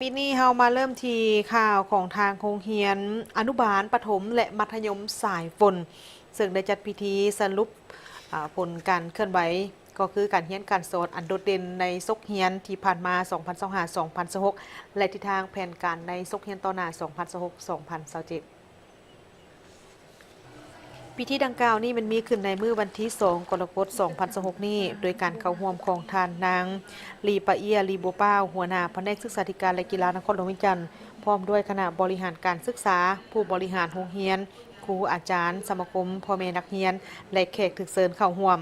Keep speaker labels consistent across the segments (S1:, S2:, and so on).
S1: ปีนี้เรามาเริ่มที่ข่าวของทางโรงเรียนอนุบาลประถมและมัธยมสายฝนซึ่งได้จัดพิธีสรุปผลการเคลื่อนไหวก็คือการเรียนการสอนอันโดดเด่นในซกเรียนที่ผ่านมา 2025-2026 และทิศทางแผนการในซกเรียนต่อหน้า 2026-2027 พิธีดังกล่าวนี้มันมีขึ้นในมื้อวันที่ 2 กรกฎาคม 2026 นี้โดยการเข้าร่วมของทานนางลีปะเอียลีโบเป้าหัวหน้าแผนกศึกษาธิการและกีฬานครหลวงวิจันทร์พร้อมด้วยคณะบริหารการศึกษาผู้บริหารโรงเรียนครูอาจารย์สมาคมพ่อแม่นักเรียนและแขกถึกเชิญเข้าร่วม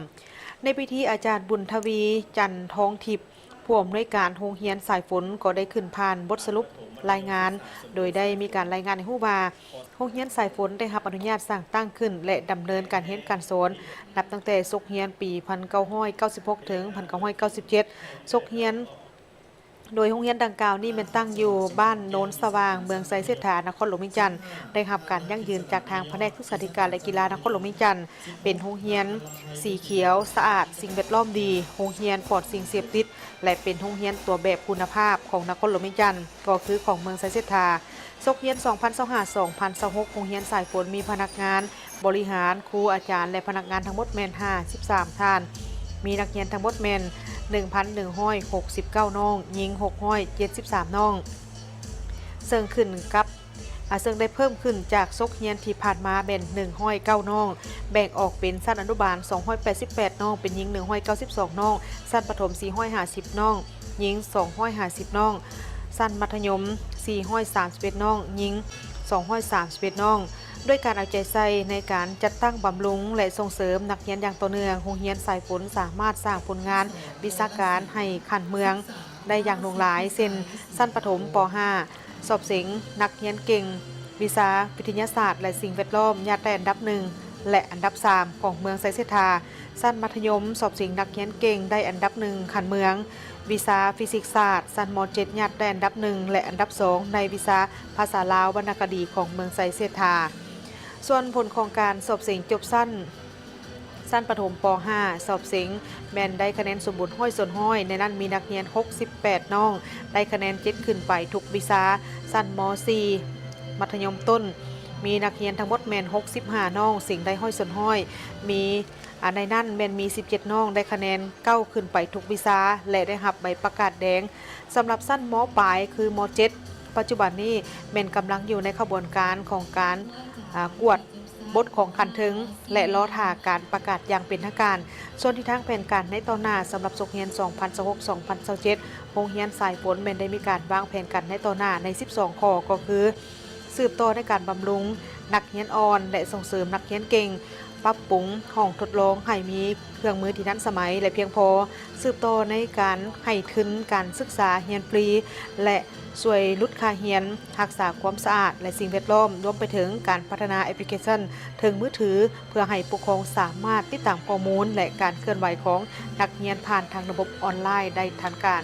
S1: ในพิธีอาจารย์บุญทวีจันทร์ทองทิพย์ผู้อำนวยการโรงเรียนสายฝนก็ได้ขึ้นผ่านบทสรุปรายงานโดยได้มีการรายงานในฮู้ว่าโรงเรียนสายฝนได้รับอนุญาตสร้างตั้งขึ้นและดำเนินการเรียนการสอนนับตั้งแต่ซกเรียนปี 1996 ถึง 1997 ซกเรียนโดยโรงเรียนดังกล่าวนี้เป็นตั้งอยู่บ้านโนนสว่างเมืองไซเสถานครหลวงวิจันทร์ได้รับการยั่งยืนจากทางแผนกศึกษาธิการและกีฬานครหลวงวิจันทร์เป็นโรงเรียนสีเขียวสะอาดสิ่งแวดล้อมดีโรงเรียนปลอดสิ่งเสพติดและเป็นโรงเรียนตัวแบบคุณภาพของนครหลวงวิจันทร์ก็คือของเมืองไซเสถาซกเรียน 2025-2026 โรงเรียนสายฝนมีพนักงานบริหารครูอาจารย์และพนักงานทั้งหมดแม่น53ท่านมีนักเรียนทั้งหมดแม่น1,169 น้องหญิง673น้องซึ่งขึ้นกับซึ่งได้เพิ่มขึ้นจากซกเรียนที่ผ่านมาเป็น109น้องแบ่งออกเป็นชั้นอนุบาล288น้องเป็นหญิง192น้องชั้นประถม450น้องหญิง250น้องชั้นมัธยม431น้องหญิง231น้องด้วยการเอาใจใส่ในการจัดตั้งบำรุงและส่งเสริมนักเรียนอย่างต่อเนื่องโรงเรียนสายฝนสามารถสร้างผลงานวิชาการให้ขันเมืองได้อย่างหลากหลายเช่นชั้นประถมป .5 สอบเสียงนักเรียนเก่งวิชาวิทยาศาสตร์และสิ่งแวดล้อมญาติได้อันดับ1และอันดับ3ของเมืองไซเสถาชั้นมัธยมสอบเสียงนักเรียนเก่งได้อันดับ1ขันเมืองวิชาฟิสิกส์ศาสตร์ชั้นม .7 ญาติได้อันดับ1และอันดับ2ในวิชาภาษาลาววรรณคดีของเมืองไซเสถาส่วนผลของการสอบเสียงจบสั้นประถมป .5 สอบเสียงแมนได้คะแนนสมบูรณ์ห้อยส่วนห้อยในนั้นมีนักเรียน68น้องได้คะแนน7ขึ้นไปทุกวิชาสั้นม .4 มัธยมต้นมีนักเรียนทั้งหมดแมน65น้องสิ่งได้ห้อยส่วนห้อยมีในนั้นแมนมี17น้องได้คะแนน9ขึ้นไปทุกวิชาและได้รับใบประกาศแดงสำหรับสั้นม.ปลายคือม .7 ปัจจุบันนี้แมนกำลังอยู่ในขบวนการของการกวดบทของคันถึงและล้อท่าการประกาศอย่างเป็นทางการส่วนที่ทางแผนการในต่อหน้าสำหรับซกเรียน 2026-2027 โรงเรียนสายฝนแม่นได้มีการวางแผนกันในต่อหน้าใน 12 ข้อก็คือสืบต่อในการบำรุงนักเรียนอ่อนและส่งเสริมนักเรียนเก่งปรับปรุงห้องทดลองให้มีเครื่องมือที่ทันสมัยและเพียงพอสืบต่อในการให้ทุนการศึกษาเรียนฟรีและช่วยลดค่าเรียนรักษาความสะอาดและสิ่งแวดล้อมรวมไปถึงการพัฒนาแอปพลิเคชันถึงมือถือเพื่อให้ผู้ปกครองสามารถติดตามข้อมูลและการเคลื่อนไหวของนักเรียนผ่านทางระบบออนไลน์ได้ทันการ